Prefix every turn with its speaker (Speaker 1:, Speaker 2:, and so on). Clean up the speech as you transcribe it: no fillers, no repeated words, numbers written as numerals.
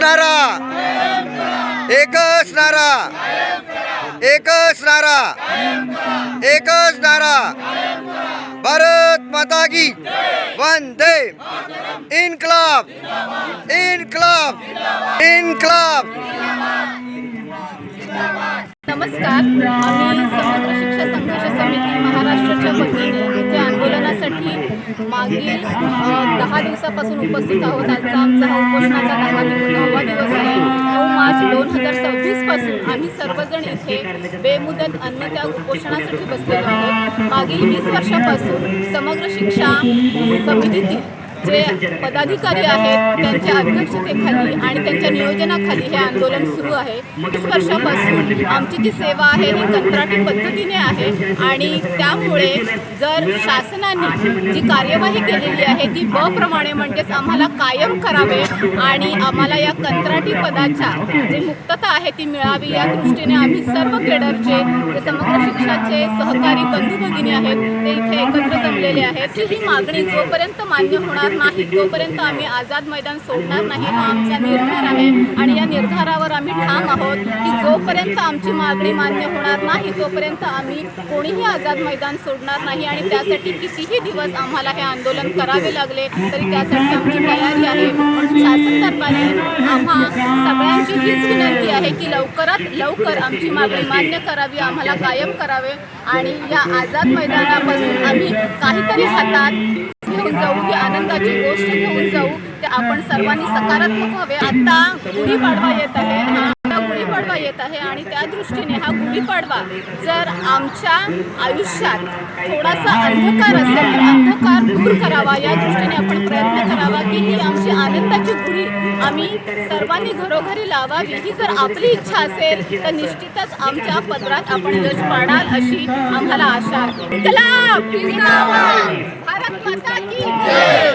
Speaker 1: नारा, एकच नारा, एकच नारा, एकच नारा, भारत माता की वंदे, इनकलाब, इनकलाब, इनकलाब।
Speaker 2: नमस्कार, आम्ही समग्र शिक्षा संघर्ष समिती महाराष्ट्राच्या वतीने इथे आंदोलनासाठी मागील 10 दिवसापासून उपस्थित आहोत। आजचा आमचा हा उपोषणाचा 9वा दिवस आहे। 9 मार्च 2026 पासून आम्ही सर्वजण इथे बेमुदत अन्नत्याग उपोषणासाठी बसलेलो आहोत। मागील 20 वर्षापासून समग्र शिक्षा समितीतील जे पदाधिकारी आहेत त्यांच्या अध्यक्षतेखाली आणि त्यांच्या नियोजनाखाली हे आंदोलन सुरू आहे। 20 वर्षापासून आमची जी सेवा आहे ही कंत्राटी पद्धतीने आहे आणि त्यामुळे जर शासनाने जी कार्यवाही केलेली आहे ती प्रमाणे म्हणजेच आम्हाला कायम करावे आणि आम्हाला या कंत्राटी पदाच्या जी मुक्तता आहे ती मिळावी या दृष्टीने आम्ही सर्व केडरचे जे समग्र शिक्षाचे सहकारी बंधू भगिनी आहेत ते इथे एकत्र जमलेले आहेत। ही मागणी जोपर्यंत मान्य होणार नाही तोपर्यंत आम्ही आझाद मैदान सोडणार नाही हा आमचा निर्धार आहे आणि या निर्धारावर आम्ही ठाम आहोत की जोपर्यंत आमची मागणी मान्य होणार नाही तोपर्यंत आम्ही कोणीही आझाद मैदान सोडणार नाही आणि त्यासाठी कितीही दिवस आम्हाला हे आंदोलन करावे लागले तरी त्यासाठी आमची तयारी आहे। म्हणून शासन दरबारी आम्हा सगळ्यांची हीच विनंती आहे की लवकरात लवकर आमची मागणी मान्य करावी, आम्हाला कायम करावे आणि या आझाद मैदानापासून आम्ही काहीतरी हातात घेऊन जाऊ, ही आनंदाची गोष्ट घेऊन जाऊ, ते आपण सर्वांनी सकारात्मक व्हावे। आता गुढीपाडवा येत आहे, गुढीपाडवा येत आहे आणि त्या दृष्टीने हा गुढीपाडवा जर आमच्या आयुष्यात थोडासा अंधकार असेल तर अंधकार दूर करावा या दृष्टीने आपण प्रयत्न करावा की ही आमची आनंदाची गुढी आम्ही सर्वांनी घरोघरी लावावी। ही जर आपली इच्छा असेल तर निश्चितच आमच्या पदरात आपण यश पाडाल अशी आम्हाला आशा आहे। इन्कलाब जिंदाबाद, भारत माता की जय।